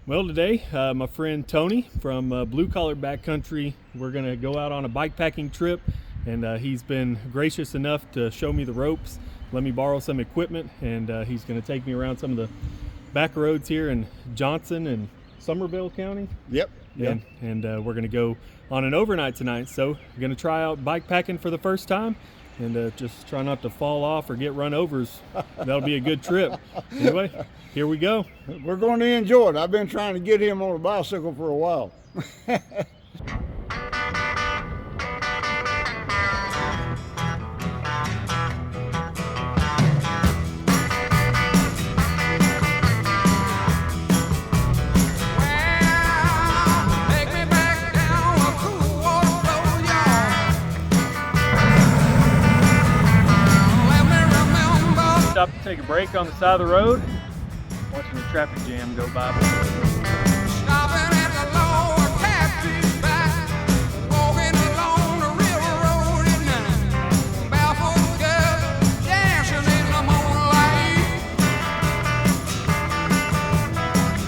Well, today my friend Tony from Blue Collar Backcountry, we're going to go out on a bikepacking trip, and he's been gracious enough to show me the ropes, let me borrow some equipment, and he's going to take me around some of the back roads here in Johnson and Somerville County. Yep. And we're going to go on an overnight tonight, so we're going to try out bikepacking for the first time. And just try not to fall off or get run overs. That'll be a good trip. Anyway, here we go. We're going to enjoy it. I've been trying to get him on a bicycle for a while. Stop to take a break on the side of the road, watching the traffic jam go by. Stopping at the lower taxi's back, walking along the railroad at night, barefoot girl dancing in the moonlight.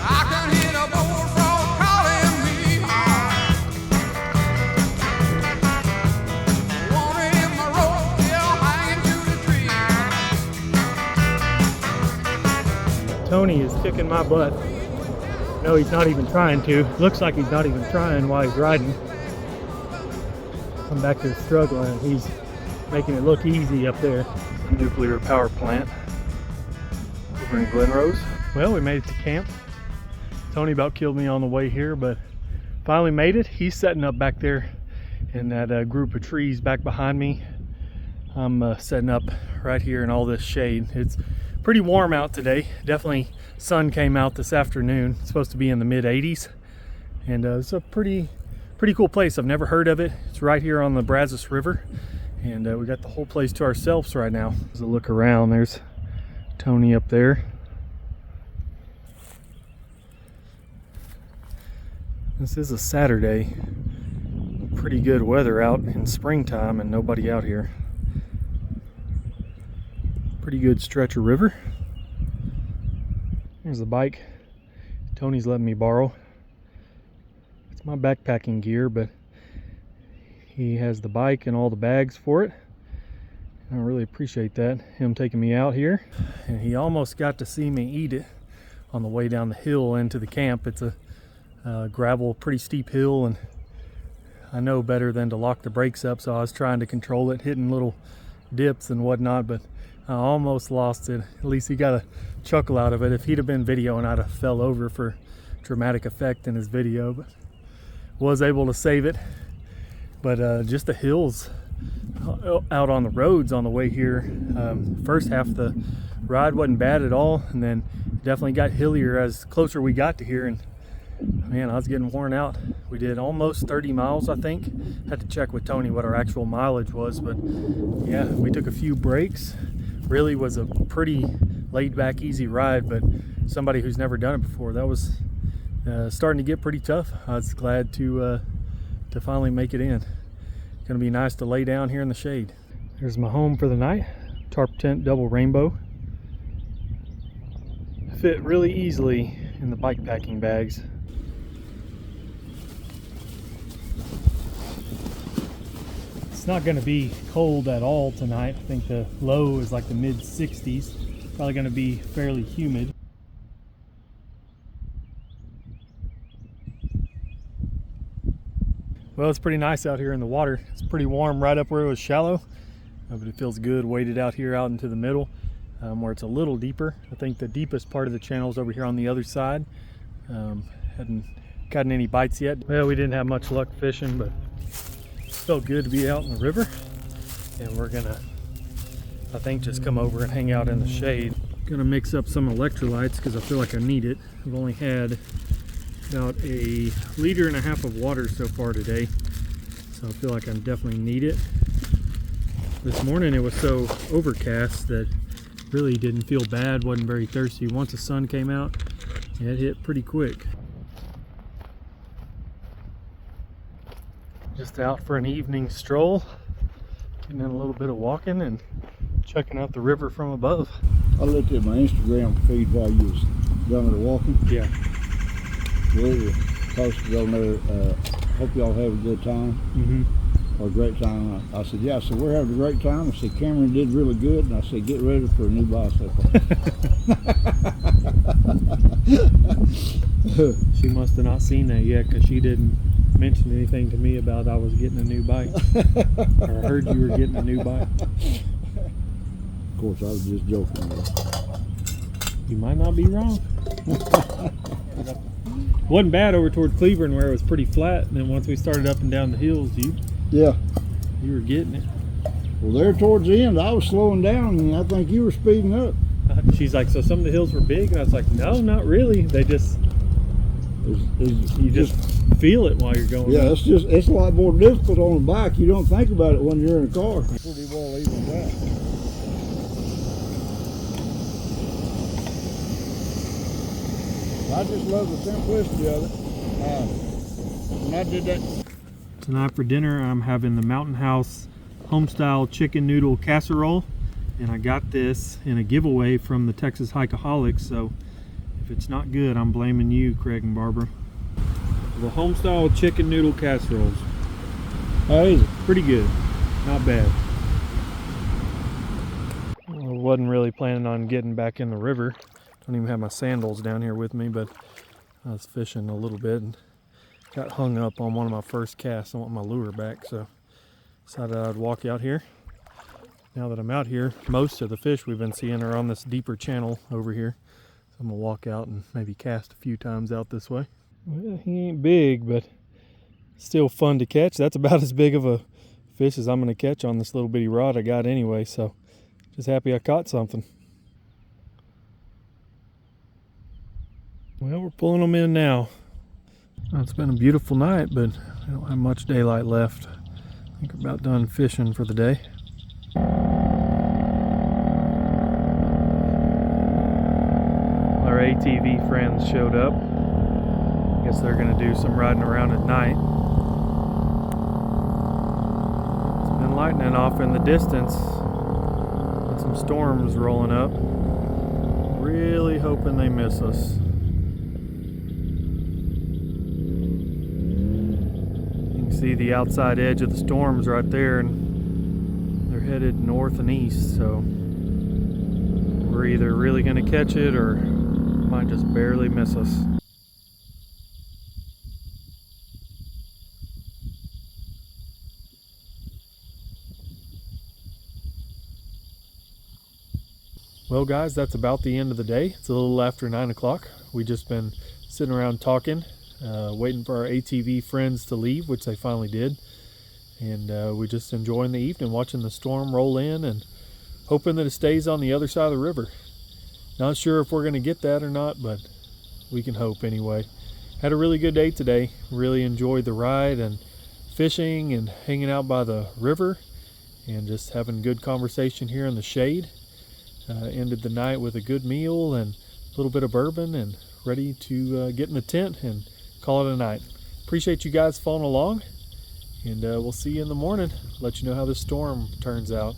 I can hear the bullfrog calling me home. Wanted in my rope, still hanging to the tree. Tony is kicking my butt. No, he's not even trying to. Looks like he's not even trying while he's riding. I'm back here struggling. He's making it look easy up there. Nuclear power plant over in Glen Rose. Well, we made it to camp. Tony about killed me on the way here, but finally made it. He's setting up back there in that group of trees back behind me. I'm setting up right here in all this shade. It's pretty warm out today. Definitely sun came out this afternoon. It's supposed to be in the mid 80s, and it's a pretty cool place. I've never heard of it. It's right here on the Brazos River, and we got the whole place to ourselves right now. As I look around, there's Tony up there. This is a Saturday. Pretty good weather out in springtime and nobody out here. Pretty good stretch of river. Here's the bike Tony's letting me borrow. It's my backpacking gear, but he has the bike and all the bags for it. I really appreciate that, him taking me out here. And he almost got to see me eat it on the way down the hill into the camp. It's a gravel, pretty steep hill, and I know better than to lock the brakes up, so I was trying to control it, hitting little dips and whatnot, but I almost lost it. At least he got a chuckle out of it. If he'd have been videoing, I'd have fell over for dramatic effect in his video, but was able to save it. But just the hills out on the roads on the way here. First half of the ride wasn't bad at all, and then definitely got hillier as closer we got to here, and man, I was getting worn out. We did almost 30 miles, I think. Had to check with Tony what our actual mileage was, but yeah, we took a few breaks. Really was a pretty laid back, easy ride, but somebody who's never done it before, that was starting to get pretty tough. I was glad to finally make it in. Gonna be nice to lay down here in the shade. There's my home for the night. Tarp tent, double rainbow. Fit really easily in the bikepacking bags. It's not going to be cold at all tonight. I think the low is like the mid 60s. Probably going to be fairly humid. Well, it's pretty nice out here in the water. It's pretty warm right up where it was shallow, but it feels good waded out here out into the middle where it's a little deeper. I think the deepest part of the channel is over here on the other side. Hadn't gotten any bites yet. Well, we didn't have much luck fishing, but felt good to be out in the river, and we're gonna, I think, just come over and hang out in the shade. Gonna mix up some electrolytes because I feel like I need it. I've only had about 1.5 liters of water so far today, so I feel like I definitely need it. This morning it was so overcast that really didn't feel bad, wasn't very thirsty. Once the sun came out, it hit pretty quick. Just out for an evening stroll, getting in a little bit of walking and checking out the river from above. I looked at my Instagram feed while you was down there walking. Yeah. absolutely. Posted on there, hope y'all have a good time. Or a great time. I said, yeah. I said, we're having a great time. I said, Cameron did really good. And I said, get ready for a new bicycle. She must have not seen that yet, because she didn't mention anything to me about I was getting a new bike. Or I heard you were getting a new bike. Of course, I was just joking. You might not be wrong. Wasn't bad over toward Cleburne where it was pretty flat, and then once we started up and down the hills, you were getting it. Well, there towards the end, I was slowing down, and I think you were speeding up. She's like, so some of the hills were big, and I was like, no, not really. They just, you just feel it while you're going. Yeah, it's a lot more difficult on a bike. You don't think about it when you're in a car. Pretty well evened out. I just love the simplicity of it. When I did that. Tonight for dinner, I'm having the Mountain House homestyle chicken noodle casserole, and I got this in a giveaway from the Texas Hikeaholics, so if it's not good, I'm blaming you, Craig and Barbara. The homestyle chicken noodle casseroles. How is it? Pretty good, not bad. I wasn't really planning on getting back in the river. Don't even have my sandals down here with me, but I was fishing a little bit and got hung up on one of my first casts. I want my lure back, so decided I'd walk out here. Now that I'm out here, most of the fish we've been seeing are on this deeper channel over here. So I'm gonna walk out and maybe cast a few times out this way. Well, he ain't big, but still fun to catch. That's about as big of a fish as I'm gonna catch on this little bitty rod I got anyway, so just happy I caught something. Well, we're pulling them in now. Well, it's been a beautiful night, but I don't have much daylight left. I think we're about done fishing for the day. Our ATV friends showed up. Guess they're gonna do some riding around at night. It's been lightning off in the distance. Got some storms rolling up. Really hoping they miss us. See the outside edge of the storms right there, and they're headed north and east, so we're either really going to catch it or might just barely miss us. Well guys, that's about the end of the day. It's a little after 9 o'clock. We just been sitting around talking, waiting for our ATV friends to leave, which they finally did, and we're just enjoying the evening, watching the storm roll in and hoping that it stays on the other side of the river. Not sure if we're going to get that or not, but we can hope anyway. Had a really good day today. Really enjoyed the ride and fishing and hanging out by the river and just having good conversation here in the shade. Ended the night with a good meal and a little bit of bourbon, and ready to get in the tent and call it a night. Appreciate you guys following along, and we'll see you in the morning. Let you know how this storm turns out.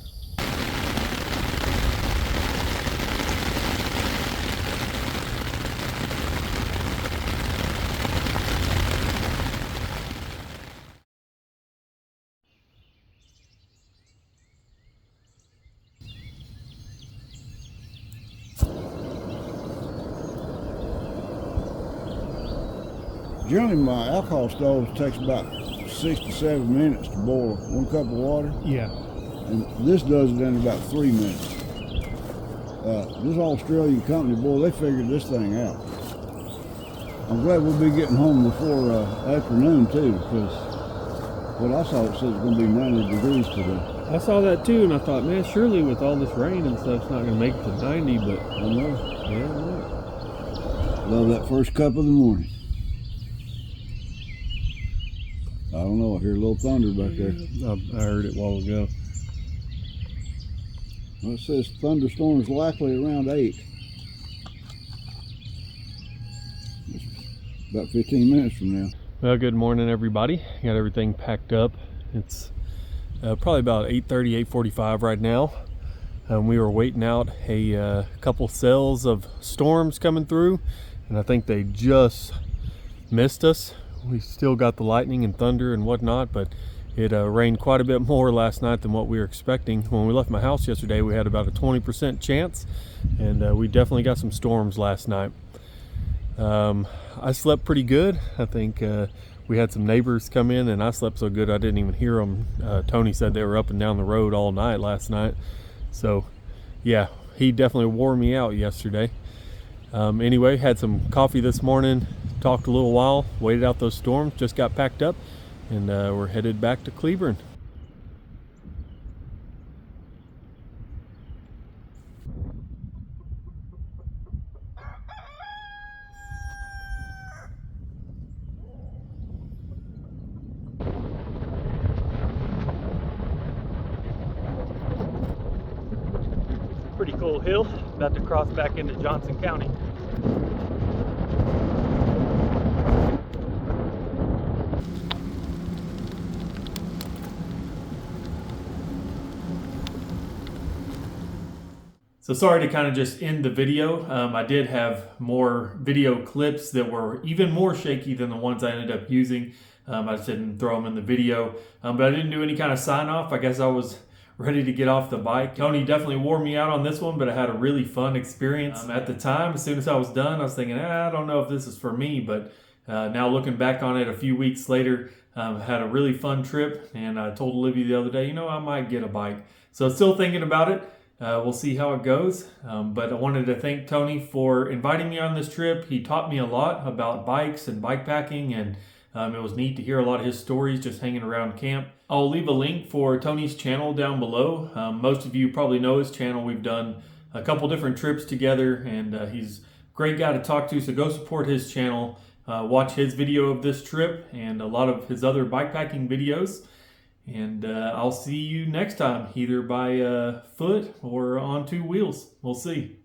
Generally, my alcohol stove takes about 6 to 7 minutes to boil 1 cup of water. Yeah. And this does it in about 3 minutes. This Australian company, boy, they figured this thing out. I'm glad we'll be getting home before afternoon too, because what I saw, it says it's going to be 90 degrees today. I saw that too, and I thought, man, surely with all this rain and stuff, it's not going to make it to 90, but I know. yeah, look. Love that first cup of the morning. I don't know, I hear a little thunder back there. I heard it a while ago. Well, it says thunderstorms likely around 8. It's about 15 minutes from now. Well, good morning everybody. Got everything packed up. It's probably about 8:30, 8:45 right now. We were waiting out a couple cells of storms coming through, and I think they just missed us. We still got the lightning and thunder and whatnot, but it rained quite a bit more last night than what we were expecting. When we left my house yesterday, we had about a 20% chance, and we definitely got some storms last night. I slept pretty good. I think we had some neighbors come in, and I slept so good I didn't even hear them. Tony said they were up and down the road all night last night. So yeah, he definitely wore me out yesterday. Anyway, had some coffee this morning, talked a little while, waited out those storms, just got packed up, and we're headed back to Cleburne. Pretty cool hill, about to cross back into Johnson County. So sorry to kind of just end the video. I did have more video clips that were even more shaky than the ones I ended up using. I just didn't throw them in the video, but I didn't do any kind of sign off. I guess I was ready to get off the bike. Tony definitely wore me out on this one, but I had a really fun experience. At the time, as soon as I was done, I was thinking, I don't know if this is for me, but now looking back on it a few weeks later, had a really fun trip, and I told Olivia the other day, you know, I might get a bike. So still thinking about it. We'll see how it goes, but I wanted to thank Tony for inviting me on this trip. He taught me a lot about bikes and bikepacking, and it was neat to hear a lot of his stories just hanging around camp. I'll leave a link for Tony's channel down below. Most of you probably know his channel. We've done a couple different trips together, and he's a great guy to talk to, so go support his channel. Watch his video of this trip and a lot of his other bikepacking videos. And I'll see you next time, either by foot or on two wheels. We'll see.